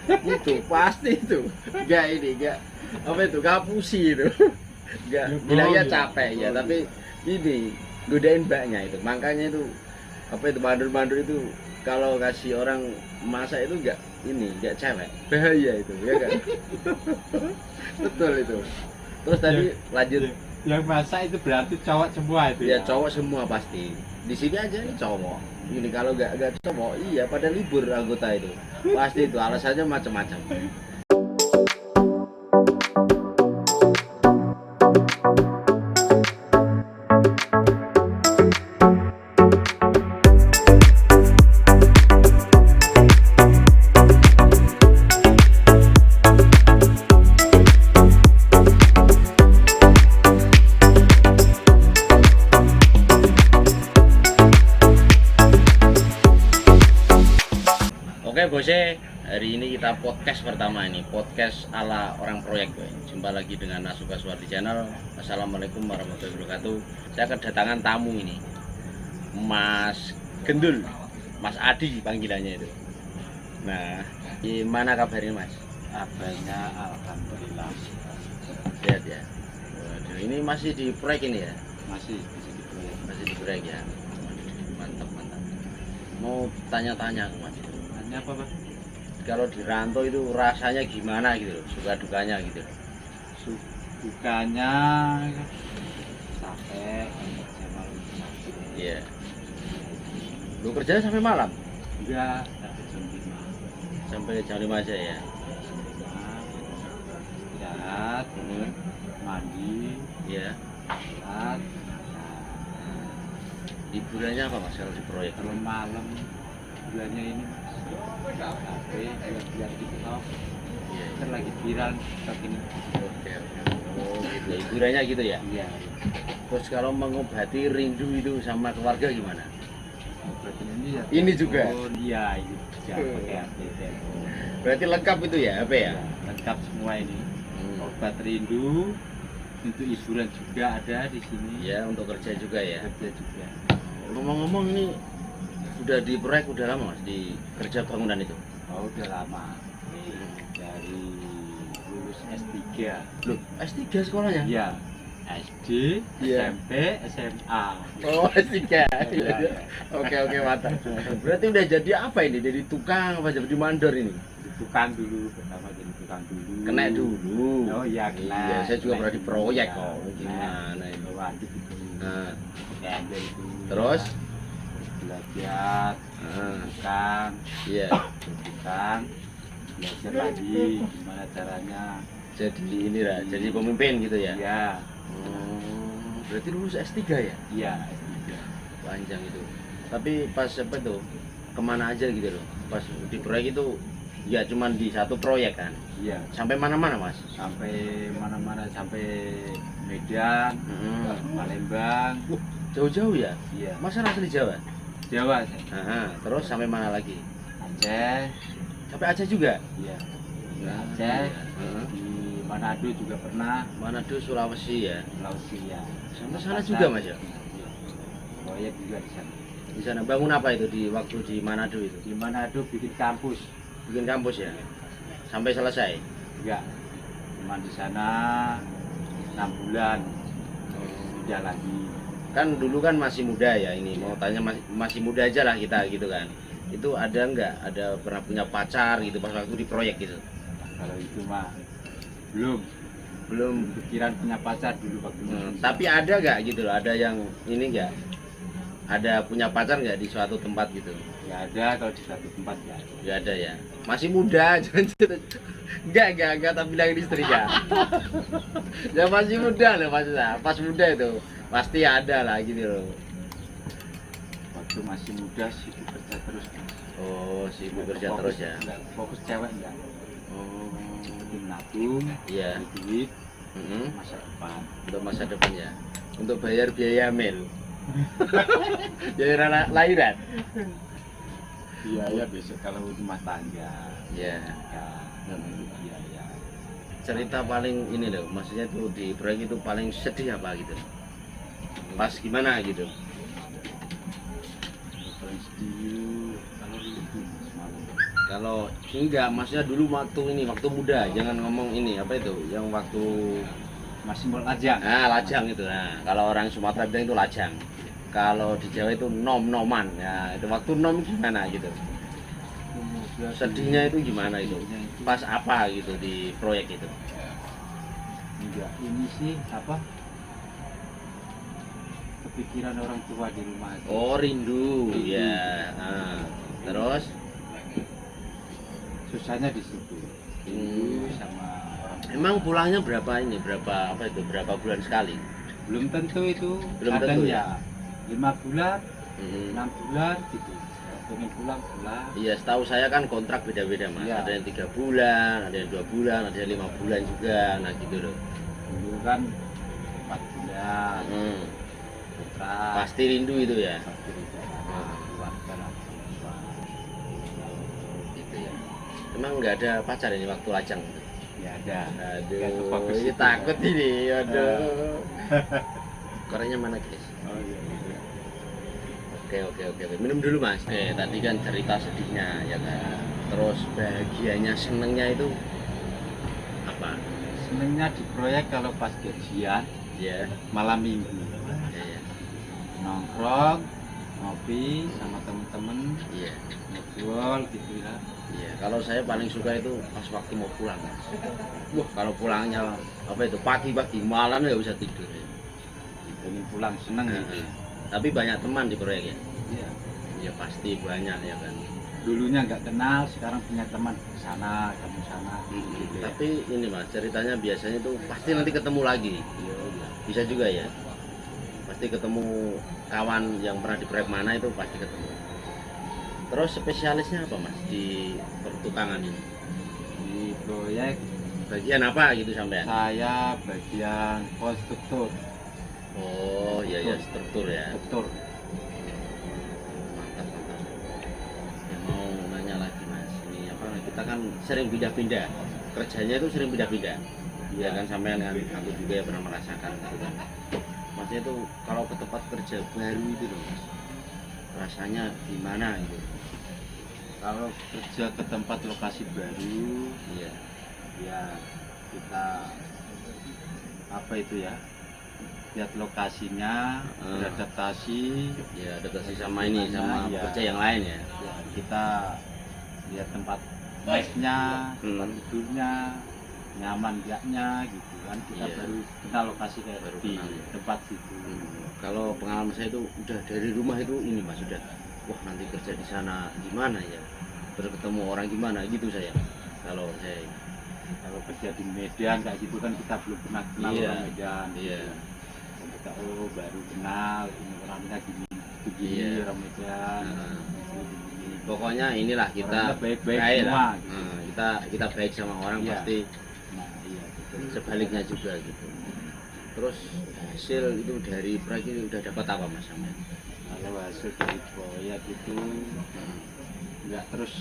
Itu pasti itu. Enggak apa itu kapusi itu. Enggak bilangnya capek ya, tapi ini godain mbaknya itu. Makanya itu apa itu mandur-mandur itu kalau kasih orang masak itu enggak cewek. Bahaya itu, ya kan? Betul itu. Terus tadi lanjut Yang masak itu berarti cowok semua itu ya cowok semua pasti. Di sini aja nih cowok. Ini kalau enggak cowok, iya pada libur anggota itu. Pasti itu alasannya macam-macam. Oke bose, hari ini kita podcast pertama ini, podcast ala orang proyek gue. Jumpa lagi dengan Nasuka Suwardi Channel. Assalamualaikum warahmatullahi wabarakatuh. Saya kedatangan tamu ini, Mas Gendul, Mas Adi panggilannya itu. Nah, gimana kabarnya Mas? Kabarnya alhamdulillah Sehat ya. Waduh, ini masih di proyek ini ya? masih Masih di proyek ya. Mantap. Mau tanya-tanya Mas. hanya apa Pak? Kalau di rantau itu rasanya gimana gitu loh, suka dukanya gitu. Dukanya capek, kerja malam capek. Iya. Lu kerja sampai malam? Enggak, sampai jam 5. Sampai jam 5 aja ya. Istirahat, mandi, Iya. sholat. Hiburannya apa Mas kalau di proyek? Kalau malam bulannya ini HP biar TikTok Iya. kan lagi viral TikTok ini. Oke. Oh, gitu. Hiburannya gitu ya. Iya. Terus kalau mengobati rindu itu sama keluarga gimana? Berarti ini ya. Ini juga? Iya, ini juga pakai HP telepon. Berarti lengkap itu ya, HP ya? Ya, lengkap semua ini. Obat rindu untuk hiburan juga ada di sini. Ya, untuk kerja juga ya. Kerja juga. Ngomong-ngomong ini udah di proyek udah lama Mas di kerja bangunan itu? Oh, udah lama. Dari lulus S3. Loh, S3 sekolahnya? Iya. SD, Iya. SMP, SMA. Oh, S3. Iya, iya. Oke, mantap. Berarti udah jadi apa ini? Jadi tukang apa jadi mandor ini? Tukang dulu, pertama jadi tukang dulu. Kena dulu. Oh iya, kena. Iya, saya juga pernah di proyek Iya, kok. kena. Gimana ini? Wajib itu. Nah, Kayak itu. terus? Belajar, tukang, Iya. tukang, belajar lagi gimana caranya. Jadi ini lah, jadi pemimpin gitu ya? Iya, Berarti lulus S3 ya? iya, S3. Panjang itu. Tapi pas apa tuh? Kemana aja gitu loh? Pas di proyek itu ya cuman di satu proyek kan? Iya, Sampai mana-mana Mas? sampai mana-mana, sampai Medan, Palembang. Jauh-jauh ya? Iya, Masa asli Jawa? Jawa saya. Aha, terus sampai mana lagi? Aceh, Sampai Aceh juga? iya. Nah, Aceh, iya. di Manado juga pernah, Manado, Sulawesi ya? Sulawesi ya. Sampai sana juga Mas ya? Iya. Proyek juga di sana. Di sana bangun apa itu di waktu di Manado itu? Di Manado bikin kampus, Bikin kampus ya? Sampai selesai? enggak. Cuma di sana 6 bulan, udah lagi. Kan dulu kan masih muda ya ini, mau tanya masih muda aja lah kita gitu kan. Itu ada nggak? Ada pernah punya pacar gitu pas waktu di proyek gitu? Kalau itu mah belum Belum. pikiran punya pacar dulu waktu Tapi ada nggak gitu loh? Ada yang ini nggak? Ada punya pacar nggak di suatu tempat gitu? ya ada, kalau di satu tempat ya. Nggak ada ya. Masih muda, enggak tapi bilang istri ya. Ya masih muda loh maksudnya. Pas muda itu pasti ada lah gitu loh. Waktu masih muda sih kerja terus. Oh, sibuk kerja Fokus- terus ya. enggak, fokus cewek enggak. Oh, Seperti menabung, iya. beli duit, Mm-mm. masa depan. Untuk masa depan ya. Untuk bayar biaya hamil. Biaya lahiran. Biaya besok kalau rumah tangga. Ya. Ya, dan itu biaya. Cerita paling ini loh, maksudnya tuh di proyek itu paling sedih apa gitu? Pas gimana gitu? Paling sedih kalau itu semalam. Kalau enggak, maksudnya dulu waktu ini, waktu muda, jangan ngomong ini apa itu, yang waktu masih mau lajang. lajang itu. Nah, kalau orang Sumatera bilang itu lajang. Kalau di Jawa itu nom-noman. Ya, itu waktu nom gimana gitu. Sedihnya itu gimana itu? Pas apa gitu di proyek itu? Enggak, ini sih apa? Kepikiran orang tua di rumah aja. Oh, rindu. Ya. Nah, terus Susahnya di situ. Rindu sama orang tua. emang pulangnya berapa ini? Berapa apa itu? Berapa bulan sekali? Belum tentu itu. Belum Kadang tentu ya 5 bulan, Hmm. 6 bulan gitu. Pengen pulang. Iya, setahu saya kan kontrak beda-beda mas. Iya. Ada yang 3 bulan, ada yang 2 bulan, ada yang 5 bulan juga. Nah gitu loh. Dulu kan 4 bulan. Hmm. Kontrak. Pasti rindu itu ya. Pasti rindu sama keluarga lah. Gitu ya. Emang nggak ada pacar ini waktu lajang? Ya ada. Aduh, Bagus ini itu, takut ya. ini. Aduh. Koreknya mana guys? Oh iya. Oke. Minum dulu mas. Tadi kan cerita sedihnya ya kan. Terus bahagianya, senengnya itu apa? Senengnya di proyek kalau pas gajian Ya. malam minggu Ya. nongkrong ngopi sama temen-temen Iya. ngobrol gitu ya. Iya. Kalau saya paling suka itu pas waktu mau pulang. Mas. Wah, kalau pulangnya apa itu pagi-pagi malam nggak bisa tidur. Ya. Pengen pulang seneng gitu. Tapi banyak teman di proyek ya. Iya. Ya pasti banyak ya kan. Dulunya nggak kenal, sekarang punya teman di sana, kamu sana. Gitu ya. Tapi ini mas, ceritanya biasanya itu pasti nanti ketemu lagi. Iya, iya. Bisa juga ya. Pasti ketemu kawan yang pernah di proyek mana itu pasti ketemu. Terus spesialisnya apa mas di pertukangan ini? Di proyek Bagian apa gitu sampean? saya bagian konstruktur. Oh iya ya, struktur ya. Struktur. Mantap. Ya, mau nanya lagi mas, ini apa? Kita kan sering pindah-pindah. Kerjanya itu sering pindah-pindah. Ya kan sampean kan, aku juga ya pernah merasakan gitu kan. Maksudnya itu kalau ke tempat kerja baru itu loh mas, rasanya gimana gitu? Kalau kerja ke tempat lokasi baru, Iya. ya kita apa itu ya? Lihat lokasinya, beradaptasi, Ya adaptasi sama ini, sama Iya. kerja yang lain ya. ya kita lihat tempat mesnya, tempat Hmm. tidurnya, nyaman enggaknya gitu kan. Kita Iya. baru kenal lokasi kayak Baru di kenal. tempat situ. Kalau pengalaman saya itu udah dari rumah itu ini mas, sudah wah nanti kerja di sana gimana ya, terus ketemu orang gimana gitu saya. Kalau saya Kalau kerja di Medan kayak gitu kan kita belum pernah kenal Iya. orang Medan. Iya. Dan kita baru kenal ini orangnya gini, begini Iya. orang Medan. Nah, Begini. pokoknya inilah kita Orangnya baik-baik baik semua, lah. gitu. Nah, kita baik sama orang Iya. pasti Nah, iya betul. sebaliknya juga gitu. Terus hasil itu dari proyek ini udah dapat apa mas sampean? Kalau hasil dari proyek itu enggak terus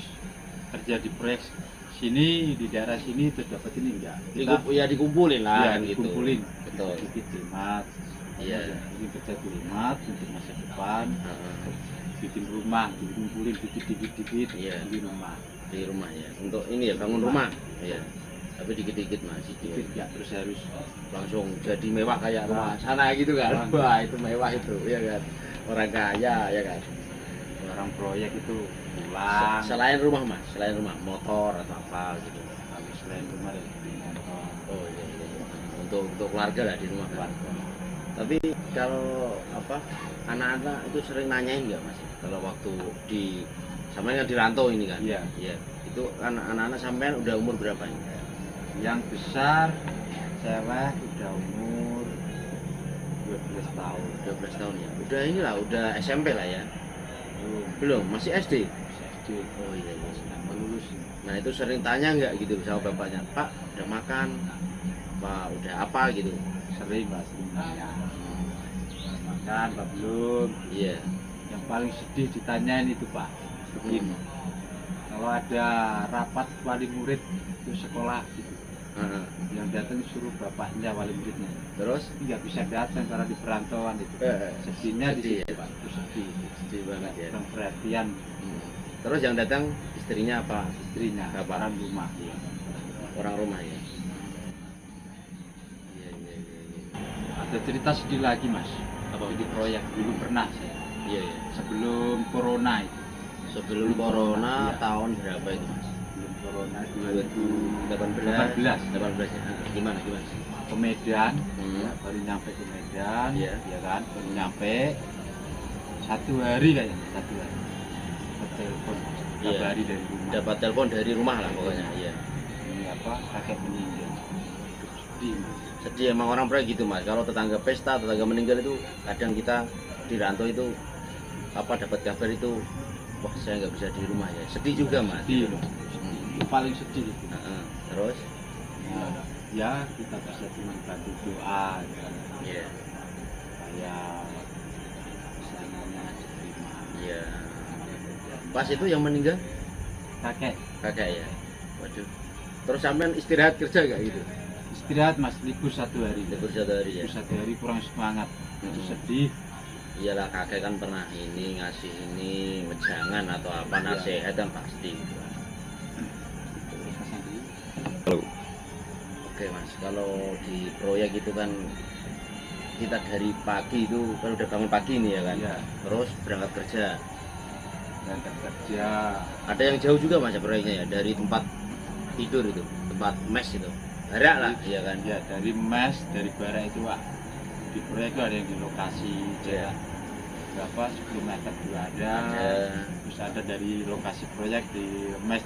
kerja di proyek sini di daerah sini terus dapat ini enggak. Ya dikumpulin lah ya, kan gitu. dikumpulin. Betul. Sedikit hemat. Iya. Ini kerja di hemat untuk masa depan. Heeh. Bikin rumah, dikumpulin dikit-dikit Iya. di rumah. Di rumah ya. Untuk ini ya bangun rumah. Iya. Tapi dikit-dikit mas. Dikit ya terus harus Langsung jadi mewah kayak rumah sana gitu kan. Wah itu mewah itu ya kan. Orang kaya ya kan. orang proyek itu pulang. Selain rumah mas, selain rumah motor atau apa gitu. Kalau selain rumah ya di motor. Oh iya. Untuk keluarga lah di rumah kan. Tapi kalau apa anak-anak itu sering nanyain nggak mas? Kalau waktu di sampean kan di rantau ini kan? Iya. Iya. Itu kan anak-anak sampean udah umur berapa ini? Yang besar cewek udah umur 12 tahun. 12 tahun ya. Udah inilah, udah SMP lah ya. Belum, masih SD. SD. Oh iya, iya. Yang lulus. Nah itu sering tanya nggak gitu sama bapaknya, Pak udah makan, Pak udah apa gitu? Sering Pak, sering nanya. Makan Pak belum? Iya. Yang paling sedih ditanyain itu Pak. Begini. Kalau ada rapat wali murid ke sekolah gitu, Heeh. yang datang suruh bapaknya wali muridnya. Terus? Nggak bisa datang karena di perantauan itu. Sedihnya di Sedih situ ya? Pak, itu sedih. Sedih banget ya. Kurang perhatian. Terus yang datang istrinya apa? Istrinya, Bapak. orang rumah. Ya. Orang rumah ya. Iya, iya, iya, iya. Ada cerita sedih lagi mas. Apa? Jadi proyek dulu pernah saya. Iya, iya. Sebelum corona itu. Sebelum corona Iya. tahun berapa itu mas? Sebelum corona 2018. 18 ya. Gimana gimana? ke Medan, Hmm. ya, baru nyampe ke Medan, Iya. ya kan, baru nyampe 1 hari kayaknya, 1 hari. Dapat telepon Iya. kabari dari rumah. Dapat telepon dari rumah lah pokoknya. Iya. Ini apa? Kakek meninggal. Sedih. Mas. Sedih emang orang proyek gitu mas. Kalau tetangga pesta, tetangga meninggal itu kadang kita di rantau itu apa dapat kabar itu, wah saya nggak bisa di rumah ya. Sedih juga mas. Sedih loh. Itu paling sedih itu. Heeh. Terus? Nah, ya kita bisa cuma bantu doa, ya, Iya. supaya pesanannya diterima. Iya. Pas itu yang meninggal Kakek kakak ya. Waduh. Terus sampean istirahat kerja gak gitu? istirahat mas, libur 1 hari. Libur 1 hari ya. Libur 1 hari kurang semangat, itu Hmm. sedih. Iyalah kakek kan pernah ini ngasih ini wejangan atau apa Iya. nasihat kan pasti. Oke mas, kalau di proyek itu kan kita dari pagi itu kan udah bangun pagi nih ya kan. Iya. Terus berangkat kerja. Berangkat kerja. Ada yang jauh juga mas ya proyeknya ya dari tempat tidur itu, tempat mes itu. Barak lah, iya kan. Ya dari mes, dari barak itu Wak. Di proyek itu ada yang di lokasi Iya. jarak berapa 10 meter juga ada. Ada. Terus ada dari lokasi proyek di mes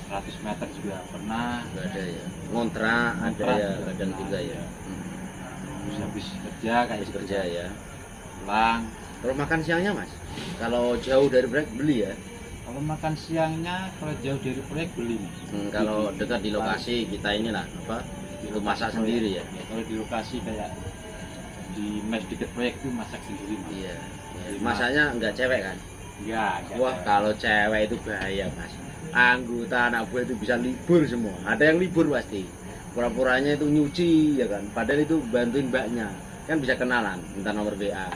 100 meter juga pernah. Nggak ada ya. Ngontrak ada Ngontrak ya, juga kadang pernah, juga ya. iya. Hmm. Terus habis kerja kayak Habis gitu, kerja ya. pulang. Terus makan siangnya mas? Kalau jauh dari proyek beli ya. Kalau makan siangnya kalau jauh dari proyek beli nih. Kalau dekat di lokasi kita inilah apa? Di Itu masak lokasi sendiri ya. proyek. Kalau di lokasi kayak di mes deket proyek itu masak sendiri Mas. Iya. Masaknya nggak cewek kan? Enggak. Wah kalau cewek itu bahaya mas. Anggota anak buah itu bisa libur semua. Ada yang libur pasti. Pura-puranya itu nyuci ya kan. Padahal itu bantuin mbaknya. Kan bisa kenalan, minta nomor WA.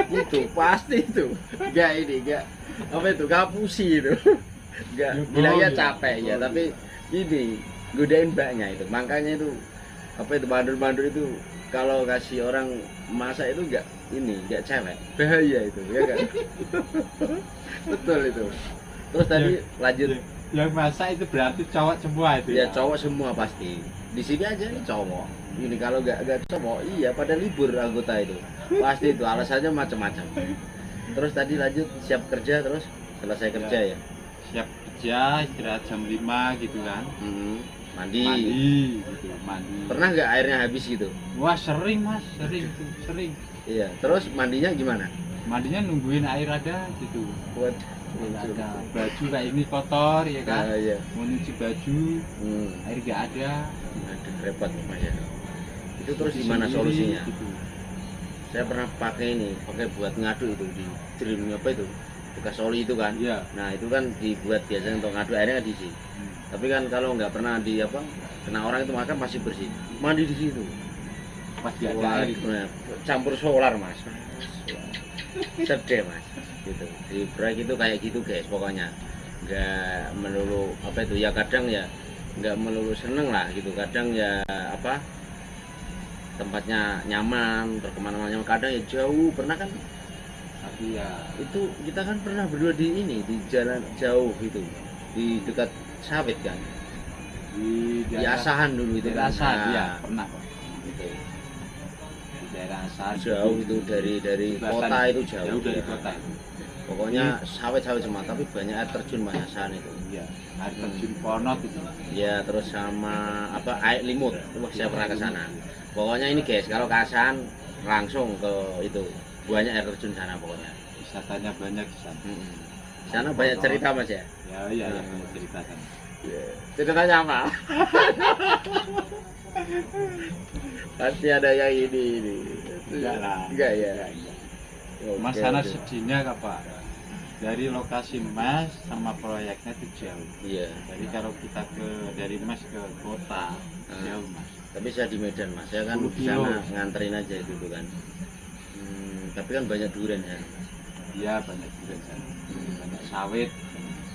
Itu pasti itu. Enggak ini enggak apa itu kapusi itu. Enggak bilangnya capek ya, tapi ini godain mbaknya itu. Makanya itu apa itu bandur-bandur itu kalau kasih orang masak itu enggak ini enggak cewek. Bahaya itu ya kan. Betul itu. Terus tadi lanjut Yang masak itu berarti cowok semua itu ya cowok semua pasti. Di sini aja nih cowok. Ini kalau nggak cowok, iya pada libur anggota itu. Pasti itu alasannya macam-macam. Terus tadi lanjut siap kerja terus selesai kerja ya. Siap kerja, istirahat jam 5 gitu kan. Mandi. Mandi gitu, mandi. Pernah nggak airnya habis gitu? Wah, sering Mas, sering itu, sering. Iya. Terus mandinya gimana? Mandinya nungguin air ada gitu. Buat Ada baju kayak ini kotor ya kan. iya. Mau nyuci baju, Hmm. air gak ada. Aduh, repot mas ya. Itu terus Cuci gimana sendiri, solusinya? gitu. Saya pernah pakai ini, pakai buat ngadu itu di dream apa itu? Bekas oli itu kan. Iya. Nah itu kan dibuat biasanya untuk ngadu airnya diisi. Tapi kan kalau nggak pernah di apa kena orang itu makan masih bersih. Mandi di situ. Pas gak ada Wah, air itu. nah, campur solar mas. Sedih mas. Gitu. Di proyek itu kayak gitu guys pokoknya. Nggak melulu apa itu ya kadang ya nggak melulu seneng lah gitu. Kadang ya apa tempatnya nyaman, terus kemana-mana nyaman. Kadang ya jauh. Pernah kan Tapi ya itu kita kan pernah berdua di ini di jalan jauh gitu di dekat sawit kan di di Asahan dulu itu daerah kan. Asahan, Nah, iya pernah kok. gitu. Di daerah Asahan Jauh itu dari kota itu jauh, dari ya. kota itu. Pokoknya sawit-sawit semua tapi banyak air terjun Mas Asahan itu. Iya, air terjun Ponot itu. Ya terus sama apa air limut. Wah, saya pernah ke sana. Pokoknya ini guys kalau ke Asahan langsung ke itu banyak air terjun sana pokoknya. Wisatanya banyak di sana. Sana banyak cerita Mas ya. Ya iya, ya, banyak cerita sana. Ceritanya apa? Pasti ada yang ini. Enggak lah. Enggak ya. Enggak. Oke, Mas sana oke. sedihnya apa? Dari lokasi Mas sama proyeknya itu jauh. Iya. Jadi kalau kita dari Mas ke kota jauh Mas. Tapi saya di Medan Mas. Saya kan 10 di sana kilo. nganterin aja dulu kan. Tapi kan banyak durian ya. Iya banyak juga sana. Banyak sawit.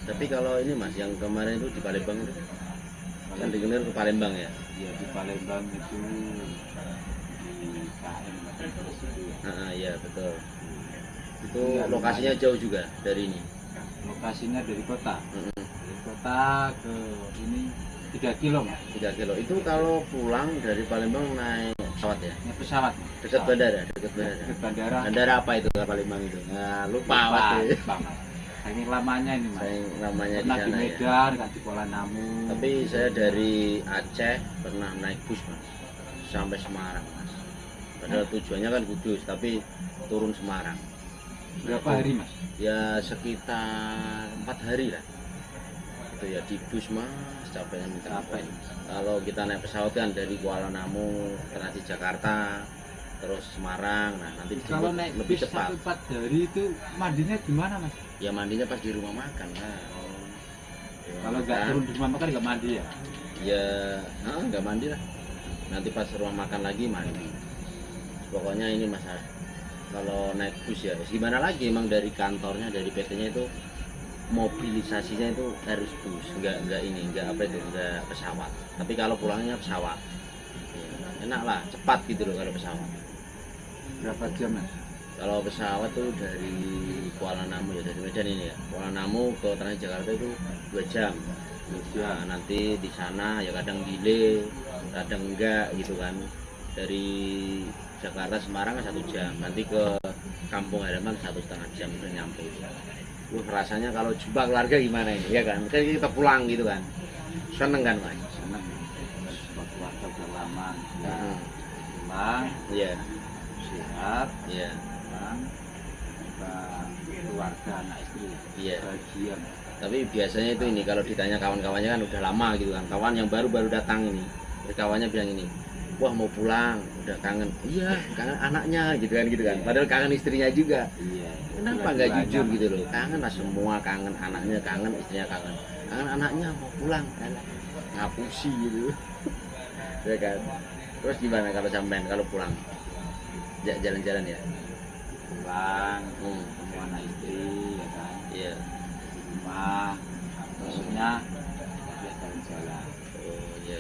Tapi kalau ini mas, yang kemarin itu di Palembang itu, kan dengar ke Palembang ya? Ya di Palembang itu di KM 18 itu ya. Iya betul. Itu Ya, lokasinya lumayan. jauh juga dari ini. Lokasinya dari kota. Mm-mm. Dari kota ke ini 3 kilo mas. 3 kilo. Itu kalau pulang dari Palembang naik pesawat ya? Naik pesawat. Dekat bandara, dekat bandara. Dekat bandara. Bandara apa itu ke Palembang itu? Nah, lupa pasti. Lupa mas. Saking lamanya ini mas. Saya namanya di Pernah di sana ya. Medan, kan di Kuala Namu. Tapi saya dari Aceh pernah naik bus mas, sampai Semarang mas. Padahal tujuannya kan Kudus, tapi turun Semarang. Berapa hari mas? Ya sekitar 4 hari lah. Itu ya di bus mas, capeknya minta Capek. ampun. Kalau kita naik pesawat kan dari Kuala Namu, Transit Jakarta, terus Semarang. Nah nanti Kalau dijemput naik lebih bis cepat. sampai 4 hari itu mandinya di mana mas? Ya mandinya pas di rumah makan lah. Di rumah Kalau nggak makan. turun di rumah makan nggak mandi ya? Ya nggak mandi lah, nanti pas rumah makan lagi mandi. Pokoknya ini masalah kalau naik bus ya gimana lagi, emang dari kantornya dari PT-nya itu mobilisasinya itu harus bus, nggak ini nggak apa itu nggak pesawat. Tapi kalau pulangnya pesawat ya, enak lah, cepat gitu loh kalau pesawat. Berapa jam mas? Kalau pesawat tuh dari Kuala Namu ya, dari Medan ini ya, Kuala Namu ke Trans Jakarta itu 2 jam. Nah, nanti di sana ya kadang delay, kadang enggak gitu kan. Dari Jakarta Semarang 1 jam, nanti ke kampung halaman 1,5 jam udah nyampe. Rasanya kalau jumpa keluarga gimana ini ya kan? Kan kita pulang gitu kan, seneng kan mas? Senang. Sebab keluarga udah lama. Hmm. Pulang, Iya, sehat, iya, pulang, kita keluarga anak istri. iya. Bahagia. Tapi biasanya itu ini kalau ditanya kawan-kawannya kan udah lama gitu kan, kawan yang baru-baru datang ini, terus kawannya bilang ini, wah mau pulang, udah kangen. Iya, kangen anaknya gitu kan. Padahal kangen istrinya juga. Iya. Kenapa nggak jujur gitu loh? Kangen lah semua, kangen anaknya, kangen istrinya, kangen anaknya mau pulang, ngapusi gitu. Ya kan. Terus gimana kalau sampean kalau pulang? Jalan-jalan ya? Pulang, Hmm. ketemu anak istri, ya kan. Iya. Di rumah, maksudnya ya jalan-jalan. Oh iya.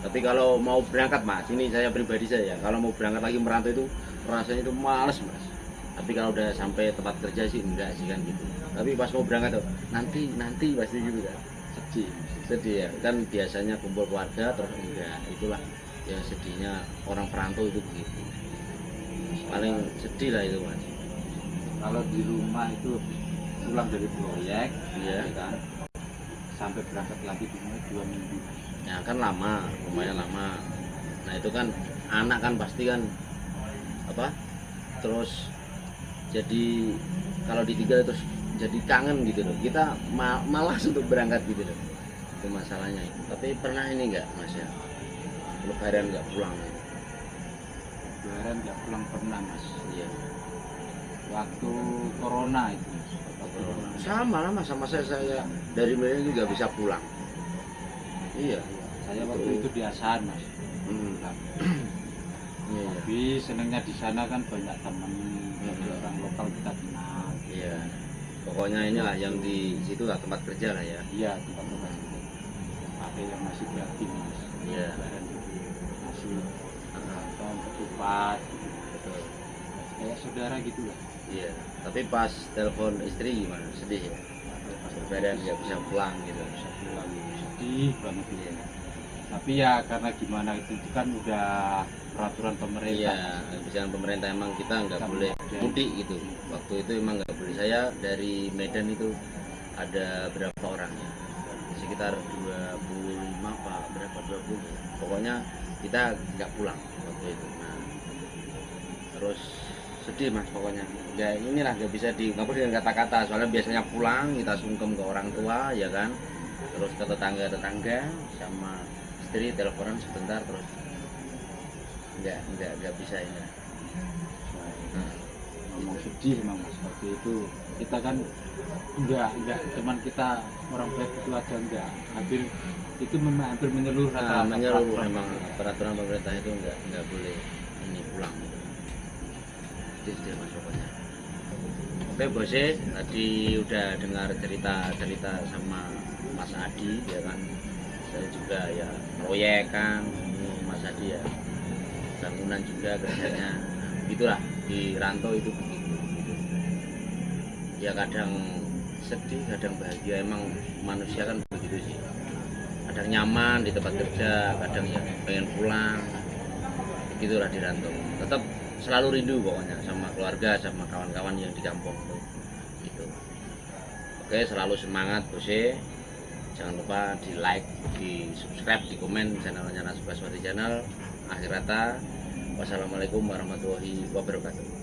Tapi kalau mau berangkat mas, ini saya pribadi saya, kalau mau berangkat lagi merantau itu rasanya itu males mas. Tapi kalau udah sampai tempat kerja sih enggak sih kan gitu. Tapi pas mau berangkat tuh nanti pasti gitu kan. Sedih ya, kan biasanya kumpul keluarga terus enggak, itulah ya sedihnya orang perantau itu begitu. Paling sedih lah itu mas. Kalau di rumah itu pulang dari proyek, Iya. ya kan, sampai berangkat lagi di rumah 2 minggu. Ya kan lama, lumayan lama. Nah itu kan anak kan pasti kan apa? Terus jadi kalau ditinggal terus jadi kangen gitu loh. Kita malas untuk berangkat gitu loh. Itu masalahnya. Tapi pernah ini enggak mas ya? Lebaran nggak pulang? Lebaran nggak pulang pernah mas. Iya. Waktu corona itu. Waktu corona. Sama lah mas, sama saya dari Medan juga bisa pulang. Iya. Saya waktu itu di Asahan mas. Hmm. Pulang. Iya. Tapi senangnya di sana kan banyak teman, Hmm. orang lokal kita kenal. Iya. Pokoknya inilah yang di situ lah tempat kerja lah ya. Iya tempat-tempat itu. Pakai yang masih gratis mas. Iya. Lebaran itu masih Ah, nonton ketupat, betul. kayak saudara gitu lah. Iya. Tapi pas telepon istri gimana? Sedih ya. Lebaran nggak bisa pulang gitu. Bisa pulang sedih banget gitu. Iya. Tapi ya karena gimana itu kan udah peraturan Iya. pemerintah. Kebijakan pemerintah emang kita nggak Kita boleh boleh. mudik gitu. Waktu itu emang nggak boleh. Saya dari Medan itu ada berapa orang ya? Sekitar 25 pak berapa 20 pokoknya kita nggak pulang waktu itu. Nah, terus sedih mas pokoknya ya, inilah nggak bisa diungkapkan dengan kata-kata, soalnya biasanya pulang kita sungkem ke orang tua ya kan, terus ke tetangga sama istri teleponan sebentar terus nggak bisa ini. Nah, Ngomong sedih memang mas waktu itu. Kita kan enggak cuman kita orang baik itu aja enggak. Itu memang hampir menyeluruh nah, rata-rata menyeluruh peraturan. memang peraturan pemerintah itu nggak boleh ini pulang. Sedih mas pokoknya. Oke bose, tadi udah dengar cerita sama Mas Adi ya kan. Saya juga ya proyek kan, ini Mas Adi ya bangunan juga kerjanya. Gitulah di rantau itu begitu. Ya kadang sedih, kadang bahagia, emang manusia kan begitu sih. Kadang nyaman di tempat kerja, kadang ya pengen pulang. Begitulah di rantau. Tetap selalu rindu pokoknya sama keluarga, sama kawan-kawan yang di kampung tuh. Gitu. Oke, selalu semangat bose. Jangan lupa di like, di subscribe, di komen channelnya Nasbaswati Channel. Akhir kata, wassalamualaikum warahmatullahi wabarakatuh.